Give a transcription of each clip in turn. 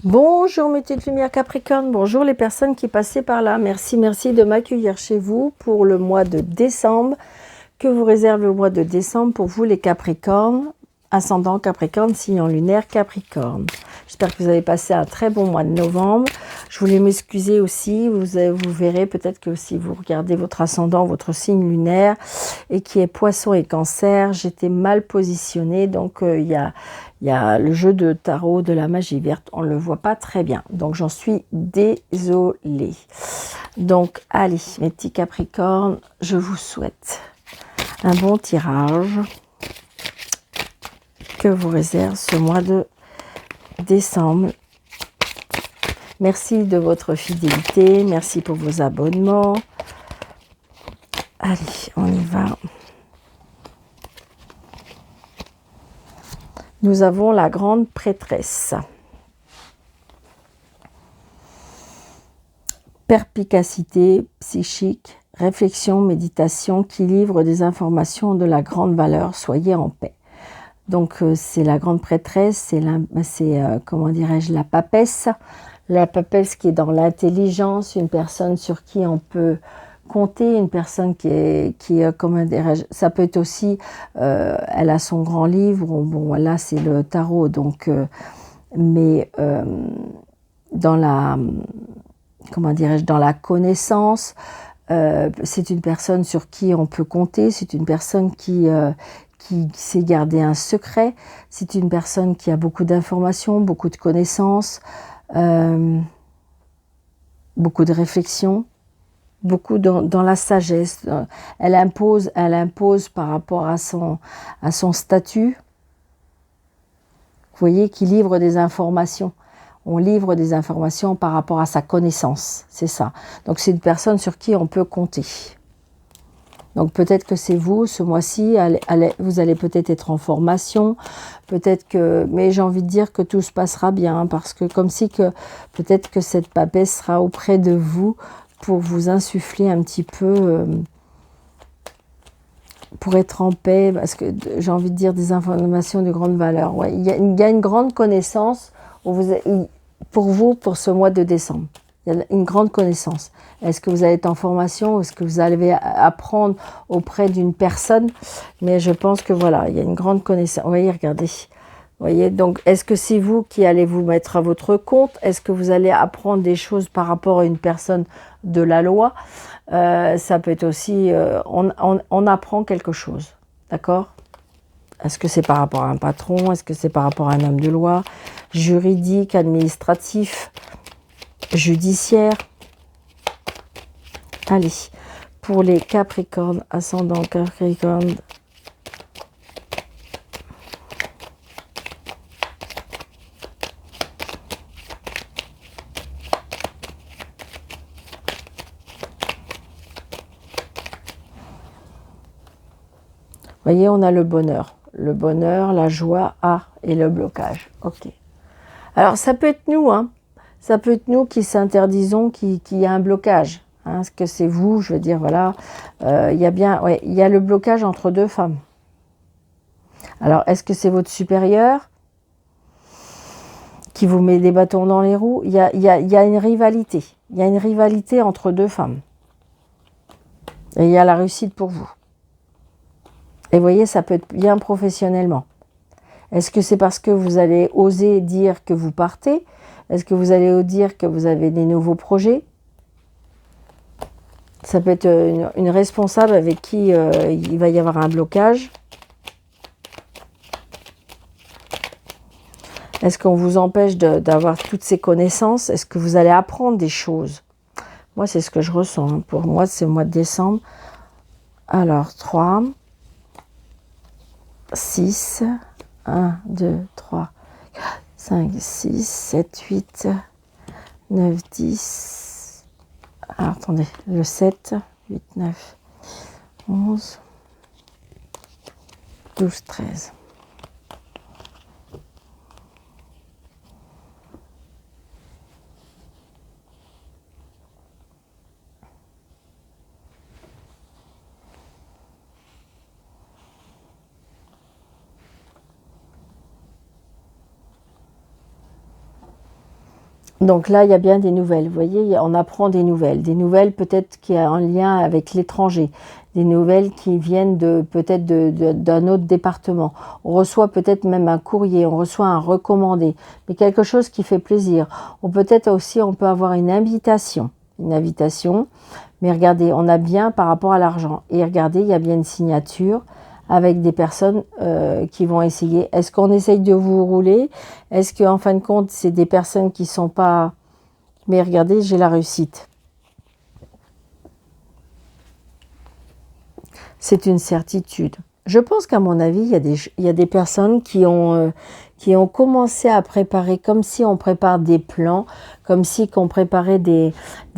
Bonjour mes petites lumières Capricorne, bonjour les personnes qui passaient par là. Merci de m'accueillir chez vous pour le mois de décembre. Que vous réserve le mois de décembre pour vous les Capricornes, ascendant Capricorne, signe lunaire Capricorne. J'espère que vous avez passé un très bon mois de novembre. Je voulais m'excuser aussi, vous verrez peut-être que si vous regardez votre ascendant, votre signe lunaire, et qui est Poisson et Cancer, j'étais mal positionnée, donc il y a le jeu de tarot de la magie verte, on ne le voit pas très bien, donc j'en suis désolée. Donc allez, mes petits Capricornes, je vous souhaite un bon tirage que vous réserve ce mois de décembre. Merci de votre fidélité, merci pour vos abonnements. Allez, on y va. Nous avons la grande prêtresse. Perspicacité psychique, réflexion, méditation qui livre des informations de la grande valeur. Soyez en paix. Donc c'est la grande prêtresse, c'est comment dirais-je, la papesse. La papesse qui est dans l'intelligence, une personne sur qui on peut compter, une personne comment dirais-je, ça peut être aussi, elle a son grand livre, bon là c'est le tarot, donc, mais dans la, comment dirais-je, dans la connaissance, c'est une personne sur qui on peut compter, c'est une personne qui sait garder un secret, c'est une personne qui a beaucoup d'informations, beaucoup de connaissances, beaucoup de réflexion, beaucoup dans la sagesse. Elle impose par rapport à son statut. Vous voyez, qui livre des informations. On livre des informations par rapport à sa connaissance, c'est ça. Donc c'est une personne sur qui on peut compter. Donc peut-être que c'est vous, ce mois-ci, vous allez peut-être être en formation, peut-être que, mais j'ai envie de dire que tout se passera bien, parce que comme si que peut-être que cette papesse sera auprès de vous pour vous insuffler un petit peu, pour être en paix, parce que j'ai envie de dire des informations de grande valeur. Ouais, il y a une grande connaissance pour vous pour ce mois de décembre. Il y a une grande connaissance. Est-ce que vous allez être en formation? Est-ce que vous allez apprendre auprès d'une personne? Mais je pense que voilà, il y a une grande connaissance. Vous voyez, regardez. Vous voyez, donc est-ce que c'est vous qui allez vous mettre à votre compte? Est-ce que vous allez apprendre des choses par rapport à une personne de la loi? Ça peut être aussi, on apprend quelque chose. D'accord? Est-ce que c'est par rapport à un patron? Est-ce que c'est par rapport à un homme de loi? Juridique, administratif, judiciaire. Allez, pour les Capricornes, ascendant Capricorne. Vous voyez, on a le bonheur. Le bonheur, la joie, et le blocage. Ok. Alors, ça peut être nous, hein. Ça peut être nous qui s'interdisons qu'il y a un blocage. Hein, est-ce que c'est vous? Je veux dire, voilà. Il y a le blocage entre deux femmes. Alors, est-ce que c'est votre supérieur qui vous met des bâtons dans les roues? Il y a une rivalité. Il y a une rivalité entre deux femmes. Et il y a la réussite pour vous. Et vous voyez, ça peut être bien professionnellement. Est-ce que c'est parce que vous allez oser dire que vous partez? Est-ce que vous allez dire que vous avez des nouveaux projets? Ça peut être une responsable avec qui il va y avoir un blocage. Est-ce qu'on vous empêche d'avoir toutes ces connaissances? Est-ce que vous allez apprendre des choses? Moi, c'est ce que je ressens. Hein. Pour moi, c'est le mois de décembre. Alors, 3, 6, 1, 2, 3, 5, 6, 7, 8, 9, 10. Alors, attendez, le 7, 8, 9, 11, 12, 13. Donc là, il y a bien des nouvelles. Vous voyez, on apprend des nouvelles. Des nouvelles peut-être qui ont un lien avec l'étranger. Des nouvelles qui viennent peut-être d'un autre département. On reçoit peut-être même un courrier, on reçoit un recommandé, mais quelque chose qui fait plaisir. Ou peut-être aussi, on peut avoir une invitation. Une invitation. Mais regardez, on a bien par rapport à l'argent. Et regardez, il y a bien une signature avec des personnes qui vont essayer. Est-ce qu'on essaye de vous rouler? Est-ce qu'en fin de compte, c'est des personnes qui ne sont pas... Mais regardez, j'ai la réussite. C'est une certitude. Je pense qu'à mon avis, il y a des personnes qui ont commencé à préparer comme si on prépare des plans, comme si on préparait des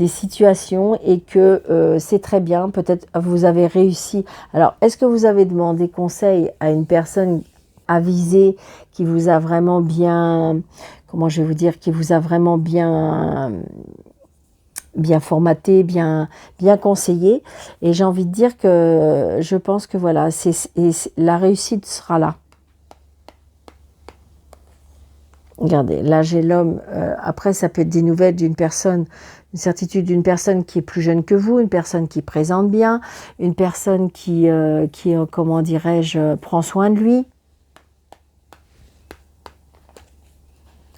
situations et que c'est très bien. Peut-être vous avez réussi. Alors, est-ce que vous avez demandé conseil à une personne avisée qui vous a vraiment bien, comment je vais vous dire, qui vous a vraiment bien formaté, bien conseillé. Et j'ai envie de dire que je pense que voilà, la réussite sera là. Regardez, là j'ai l'homme. Après, ça peut être des nouvelles d'une personne, une certitude d'une personne qui est plus jeune que vous, une personne qui présente bien, une personne qui comment dirais-je, prend soin de lui.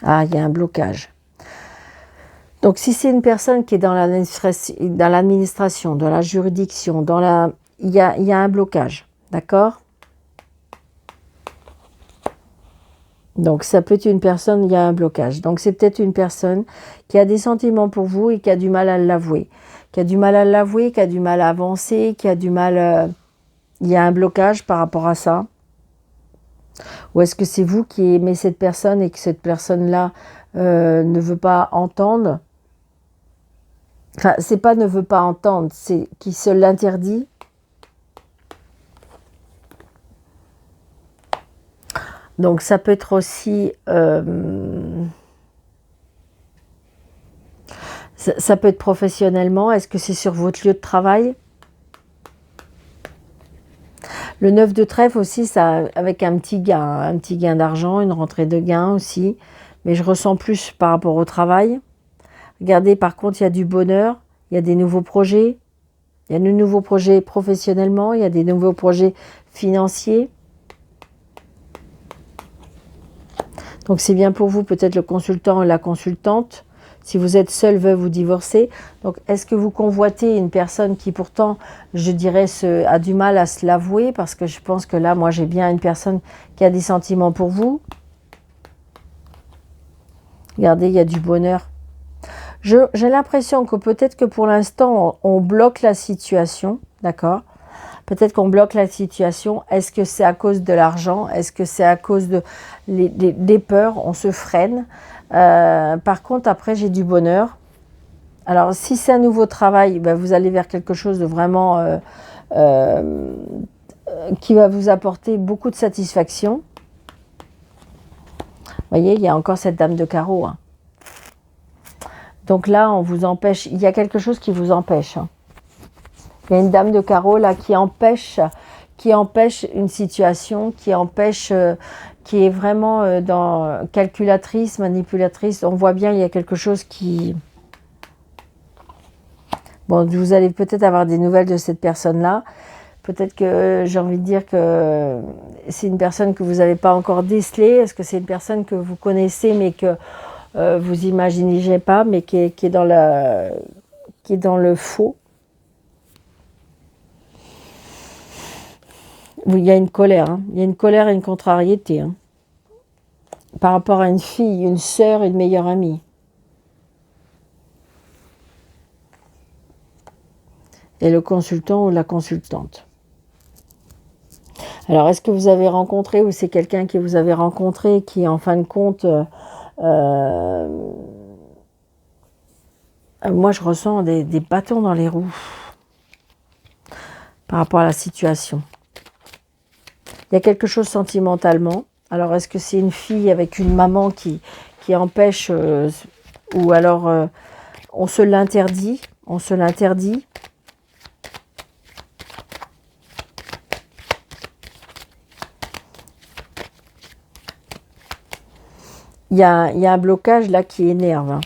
Ah, il y a un blocage. Donc, si c'est une personne qui est dans l'administration, dans la juridiction, il y a un blocage, d'accord? Donc, ça peut être une personne, il y a un blocage. Donc, c'est peut-être une personne qui a des sentiments pour vous et qui a du mal à l'avouer. Qui a du mal à l'avouer, qui a du mal à avancer, qui a du mal... il y a un blocage par rapport à ça. Ou est-ce que c'est vous qui aimez cette personne et que cette personne-là ne veut pas entendre? Enfin, c'est pas ne veut pas entendre, c'est qui se l'interdit. Donc ça peut être aussi... ça peut être professionnellement. Est-ce que c'est sur votre lieu de travail? Le 9 de trèfle aussi, ça, avec un petit gain d'argent, une rentrée de gain aussi. Mais je ressens plus par rapport au travail. Regardez, par contre, il y a du bonheur, il y a des nouveaux projets. Il y a de nouveaux projets professionnellement, il y a des nouveaux projets financiers. Donc c'est bien pour vous, peut-être le consultant ou la consultante. Si vous êtes seul, veuve ou divorcé. Donc est-ce que vous convoitez une personne qui pourtant, je dirais, a du mal à se l'avouer? Parce que je pense que là, moi j'ai bien une personne qui a des sentiments pour vous. Regardez, il y a du bonheur. J'ai l'impression que peut-être que pour l'instant, on bloque la situation, d'accord? Peut-être qu'on bloque la situation. Est-ce que c'est à cause de l'argent? Est-ce que c'est à cause des peurs? On se freine. Par contre, après, j'ai du bonheur. Alors, si c'est un nouveau travail, ben, vous allez vers quelque chose de vraiment qui va vous apporter beaucoup de satisfaction. Vous voyez, il y a encore cette dame de carreau. Hein. Donc là, on vous empêche. Il y a quelque chose qui vous empêche. Hein. Il y a une dame de carreau là qui empêche une situation, qui empêche, qui est vraiment dans calculatrice, manipulatrice. On voit bien, il y a quelque chose qui... Bon, vous allez peut-être avoir des nouvelles de cette personne-là. Peut-être que j'ai envie de dire que c'est une personne que vous n'avez pas encore décelée. Est-ce que c'est une personne que vous connaissez mais que vous imaginez pas, mais qui est dans le faux? Oui, il y a une colère, hein. Il y a une colère et une contrariété. Hein. Par rapport à une fille, une sœur, une meilleure amie. Et le consultant ou la consultante. Alors, est-ce que vous avez rencontré ou c'est quelqu'un que vous avez rencontré qui, en fin de compte, moi, je ressens des bâtons dans les roues par rapport à la situation. Il y a quelque chose sentimentalement. Alors, est-ce que c'est une fille avec une maman qui empêche ou alors on se l'interdit? On se l'interdit. Il y a un blocage là qui énerve. Hein.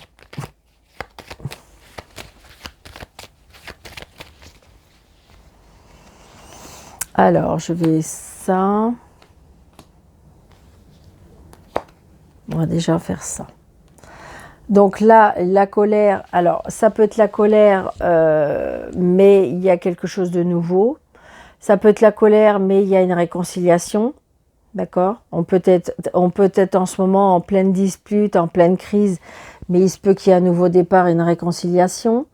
Alors, je vais ça. On va déjà faire ça. Donc là, la colère, alors ça peut être la colère, mais il y a quelque chose de nouveau. Ça peut être la colère, mais il y a une réconciliation. D'accord? On peut être en ce moment en pleine dispute, en pleine crise, mais il se peut qu'il y ait un nouveau départ, une réconciliation.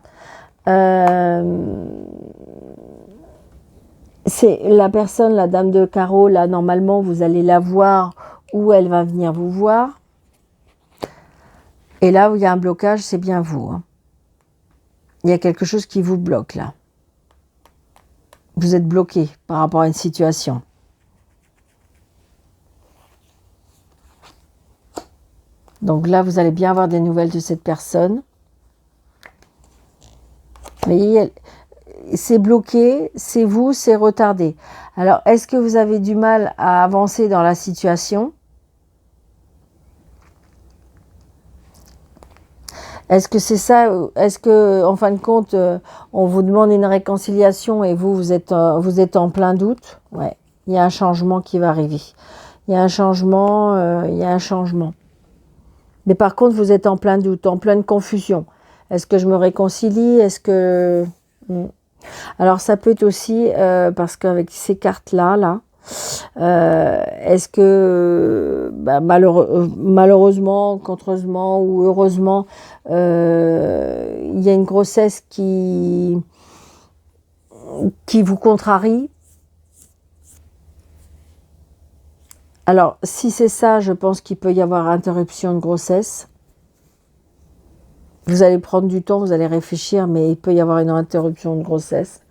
C'est la personne, la dame de carreau, là, normalement, vous allez la voir ou elle va venir vous voir. Et là où il y a un blocage, c'est bien vous. Hein. Il y a quelque chose qui vous bloque, là. Vous êtes bloqué par rapport à une situation. Donc là, vous allez bien avoir des nouvelles de cette personne. Mais c'est bloqué, c'est vous, c'est retardé. Alors, est-ce que vous avez du mal à avancer dans la situation ? Est-ce que c'est ça? Est-ce que, en fin de compte, on vous demande une réconciliation et vous êtes en plein doute? Ouais, il y a un changement qui va arriver. Il y a un changement, il y a un changement. Mais par contre, vous êtes en plein doute, en pleine confusion. Est-ce que je me réconcilie? Est-ce que... Alors, ça peut être aussi, parce qu'avec ces cartes-là, est-ce que malheureusement, contreusement ou heureusement, il y a une grossesse qui vous contrarie? Alors, si c'est ça, je pense qu'il peut y avoir interruption de grossesse. Vous allez prendre du temps, vous allez réfléchir, mais il peut y avoir une interruption de grossesse.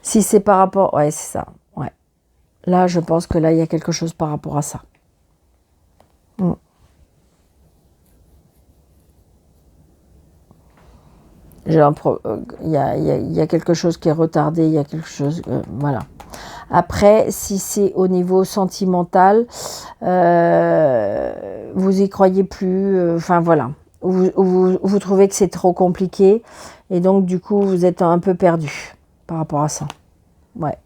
Si c'est par rapport... Ouais, c'est ça. Ouais. Là, je pense que là, il y a quelque chose par rapport à ça. Il y a quelque chose qui est retardé, il y a quelque chose... voilà. Après, si c'est au niveau sentimental, vous y croyez plus, enfin voilà. Vous trouvez que c'est trop compliqué et donc du coup, vous êtes un peu perdu par rapport à ça. Ouais.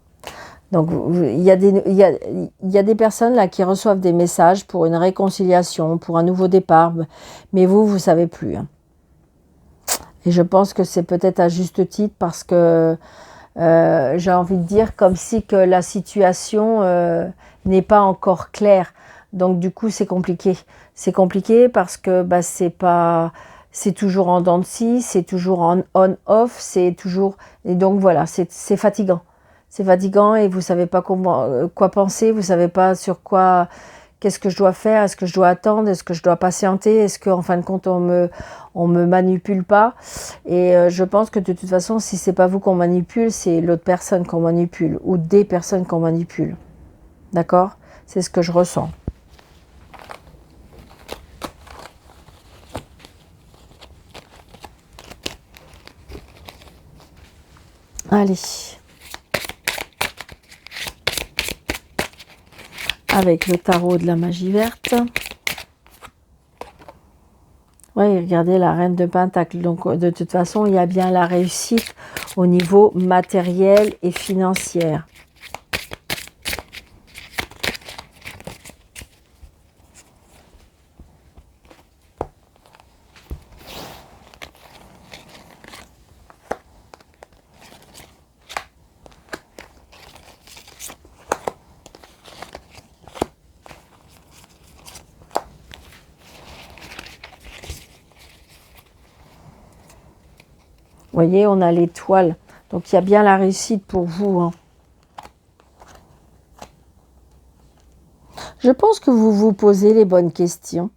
Donc, il y a des personnes là qui reçoivent des messages pour une réconciliation, pour un nouveau départ, mais vous savez plus. Hein. Et je pense que c'est peut-être à juste titre parce que j'ai envie de dire comme si que la situation n'est pas encore claire. Donc du coup, c'est compliqué. C'est compliqué parce que c'est toujours en dents de scie, c'est toujours en on-off, c'est toujours... Et donc voilà, c'est fatigant. C'est fatigant et vous savez pas quoi penser, vous savez pas sur quoi... Qu'est-ce que je dois faire? Est-ce que je dois attendre? Est-ce que je dois patienter? Est-ce qu'en fin de compte, on me manipule pas? Et je pense que de toute façon, si c'est pas vous qu'on manipule, c'est l'autre personne qu'on manipule ou des personnes qu'on manipule. D'accord? C'est ce que je ressens. Allez. Avec le tarot de la magie verte. Oui, regardez la reine de Pentacle. Donc, de toute façon, il y a bien la réussite au niveau matériel et financier. Vous voyez, on a l'étoile. Donc, il y a bien la réussite pour vous. Hein. Je pense que vous vous posez les bonnes questions.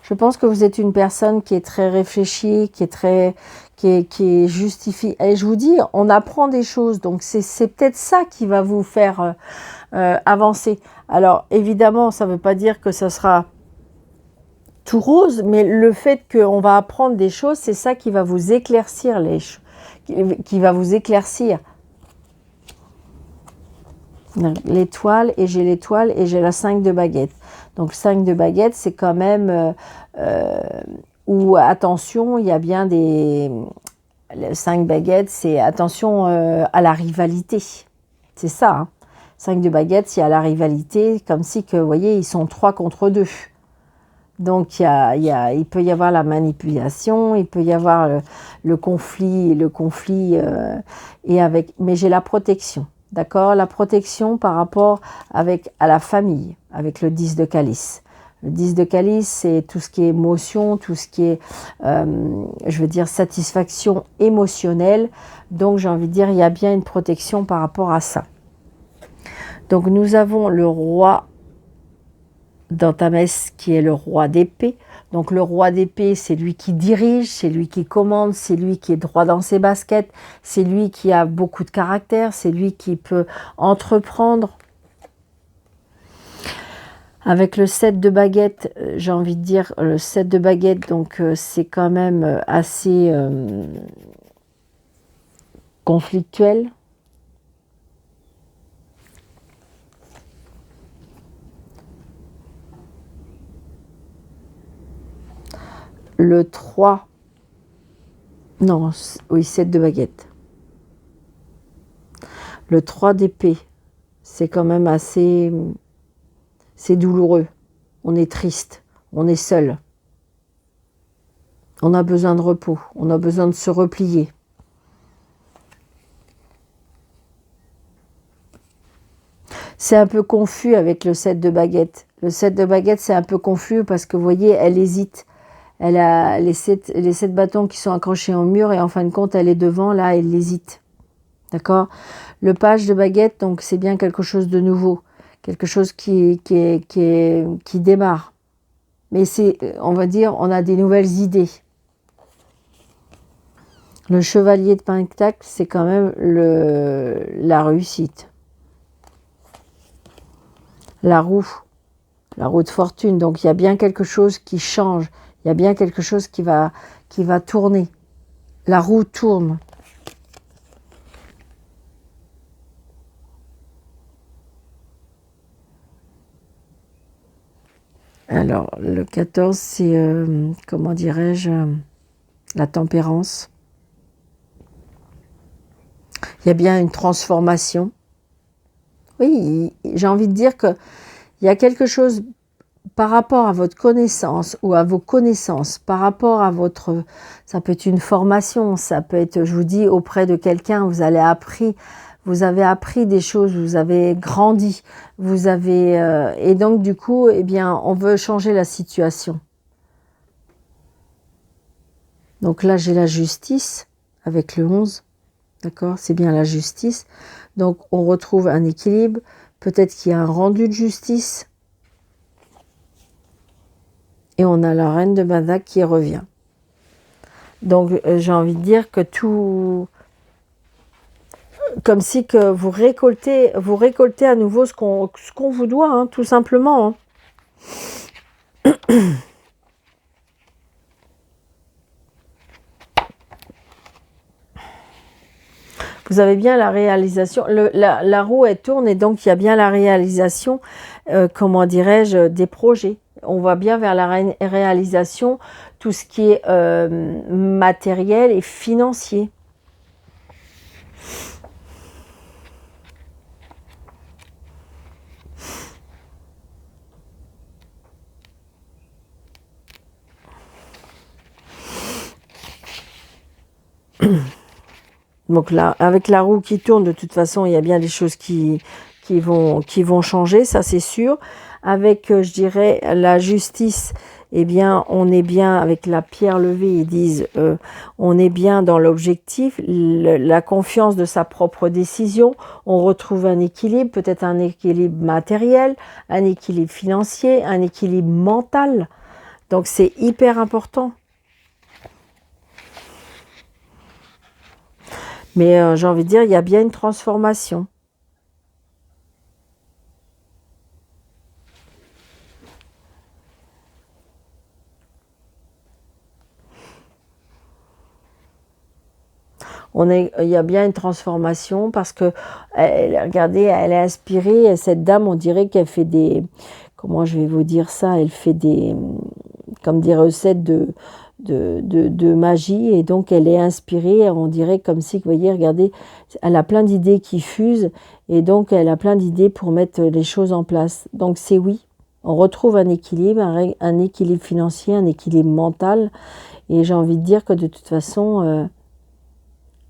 Je pense que vous êtes une personne qui est très réfléchie, qui est justifiée. Et je vous dis, on apprend des choses. Donc, c'est peut-être ça qui va vous faire avancer. Alors, évidemment, ça ne veut pas dire que ça sera tout rose, mais le fait qu'on va apprendre des choses, c'est ça qui va vous éclaircir qui va vous éclaircir. L'étoile, et j'ai la 5 de baguette. Donc 5 de baguette, c'est quand même Ou attention, il y a bien des... Le 5 baguettes, c'est attention à la rivalité. C'est ça, hein. 5 de baguettes, c'est à la rivalité, comme si, que, vous voyez, ils sont 3 contre 2. Donc, il peut y avoir la manipulation, il peut y avoir le conflit, mais j'ai la protection, d'accord? La protection par rapport à la famille, avec le 10 de calice. Le 10 de calice, c'est tout ce qui est émotion, tout ce qui est, je veux dire, satisfaction émotionnelle. Donc, j'ai envie de dire, il y a bien une protection par rapport à ça. Donc, nous avons le roi dans ta messe qui est le roi d'épée. Donc, le roi d'épée, c'est lui qui dirige, c'est lui qui commande, c'est lui qui est droit dans ses baskets, c'est lui qui a beaucoup de caractère, c'est lui qui peut entreprendre. Avec le 7 de baguette, j'ai envie de dire, le 7 de baguette, donc c'est quand même assez conflictuel. Le 3, non, oui, 7 de baguette. Le 3 d'épée, c'est quand même assez... C'est douloureux, on est triste, on est seul. On a besoin de repos, on a besoin de se replier. C'est un peu confus avec le 7 de baguette. Le 7 de baguette, c'est un peu confus parce que vous voyez, elle hésite. Elle a les 7 bâtons qui sont accrochés au mur et en fin de compte, elle est devant, là, elle hésite. D'accord? Le page de baguette, donc c'est bien quelque chose de nouveau. Quelque chose qui démarre. Mais c'est, on va dire, on a des nouvelles idées. Le chevalier de pentacle, c'est quand même la réussite. La roue de fortune. Donc, il y a bien quelque chose qui change. Il y a bien quelque chose qui va tourner. La roue tourne. Alors, le 14, c'est, comment dirais-je, la tempérance. Il y a bien une transformation. Oui, j'ai envie de dire qu'il y a quelque chose par rapport à votre connaissance ou à vos connaissances, par rapport à votre... Ça peut être une formation, ça peut être, je vous dis, auprès de quelqu'un, vous avez appris des choses, vous avez grandi, vous avez... et donc, du coup, eh bien, on veut changer la situation. Donc là, j'ai la justice avec le 11. D'accord? C'est bien la justice. Donc, on retrouve un équilibre. Peut-être qu'il y a un rendu de justice. Et on a la reine de Bada qui revient. Donc, j'ai envie de dire que tout... Comme si que vous récoltez à nouveau ce qu'on vous doit, hein, tout simplement. Hein. Vous avez bien la réalisation, la roue elle tourne et donc il y a bien la réalisation, comment dirais-je, des projets. On va bien vers la réalisation, tout ce qui est matériel et financier. Donc là, avec la roue qui tourne, de toute façon, il y a bien des choses qui vont changer, ça c'est sûr. Avec, je dirais, la justice, eh bien, on est bien avec la pierre levée, ils disent, on est bien dans l'objectif, la confiance de sa propre décision. On retrouve un équilibre, peut-être un équilibre matériel, un équilibre financier, un équilibre mental. Donc, c'est hyper important. Mais j'ai envie de dire, il y a bien une transformation. Il y a bien une transformation parce que, regardez, elle est inspirée, cette dame, on dirait qu'elle fait des... Comment je vais vous dire ça? Elle fait des... Comme des recettes de magie, et donc elle est inspirée, on dirait comme si, vous voyez, regardez, elle a plein d'idées qui fusent, et donc elle a plein d'idées pour mettre les choses en place. Donc c'est oui, on retrouve un équilibre, un équilibre financier, un équilibre mental, et j'ai envie de dire que de toute façon,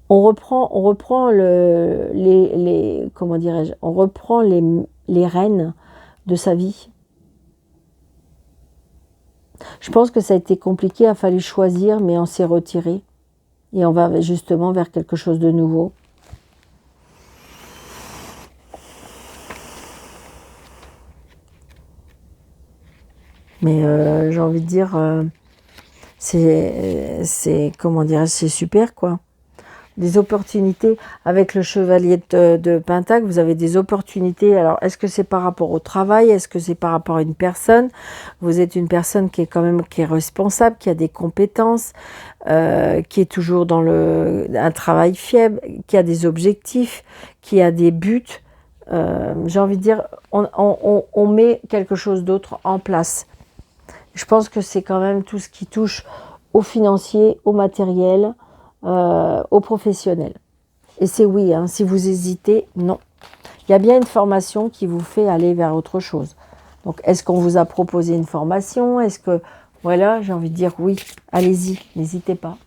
on reprend comment dirais-je, on reprend les rênes de sa vie. Je pense que ça a été compliqué, il a fallu choisir, mais on s'est retiré. Et on va justement vers quelque chose de nouveau. Mais j'ai envie de dire, comment dirais-je, c'est super, quoi. Des opportunités avec le chevalier de Pentacle, vous avez des opportunités. Alors, est-ce que c'est par rapport au travail? Est-ce que c'est par rapport à une personne? Vous êtes une personne qui est quand même qui est responsable, qui a des compétences, qui est toujours dans un travail fiable, qui a des objectifs, qui a des buts. J'ai envie de dire, on met quelque chose d'autre en place. Je pense que c'est quand même tout ce qui touche au financier, au matériel, aux professionnels. Et c'est oui, hein, si vous hésitez, non. Il y a bien une formation qui vous fait aller vers autre chose. Donc, est-ce qu'on vous a proposé une formation? Est-ce que, voilà, j'ai envie de dire oui, allez-y, n'hésitez pas.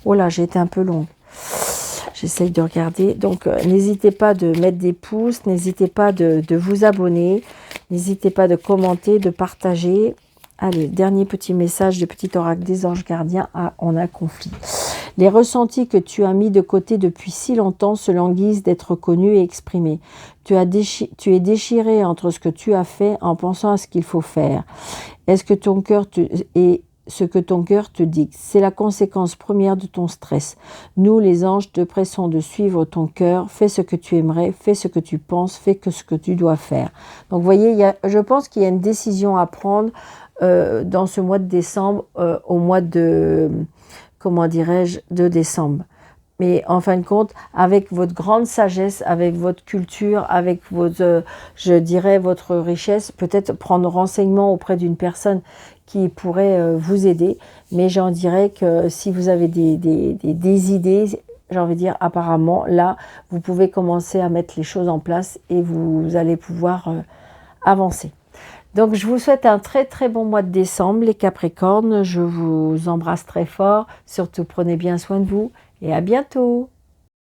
Oh là, j'ai été un peu longue. J'essaye de regarder. Donc, n'hésitez pas de mettre des pouces, n'hésitez pas de vous abonner, n'hésitez pas de commenter, de partager. Allez, dernier petit message du petit oracle des anges gardiens. Ah, on a un conflit. Les ressentis que tu as mis de côté depuis si longtemps se languissent d'être connus et exprimés. Tu es déchiré entre ce que tu as fait en pensant à ce qu'il faut faire. Est-ce que ton cœur ce que ton cœur te dicte? C'est la conséquence première de ton stress. Nous, les anges, te pressons de suivre ton cœur. Fais ce que tu aimerais, fais ce que tu penses, fais ce que tu dois faire. Donc, vous voyez, je pense qu'il y a une décision à prendre dans ce mois de décembre, au mois de, comment dirais-je, de décembre. Mais en fin de compte, avec votre grande sagesse, avec votre culture, avec votre, je dirais, votre richesse, peut-être prendre renseignement auprès d'une personne qui pourrait vous aider. Mais j'en dirais que si vous avez des idées, j'ai envie de dire, apparemment, là, vous pouvez commencer à mettre les choses en place et vous allez pouvoir avancer. Donc, je vous souhaite un très très bon mois de décembre, les Capricornes. Je vous embrasse très fort. Surtout, prenez bien soin de vous et à bientôt.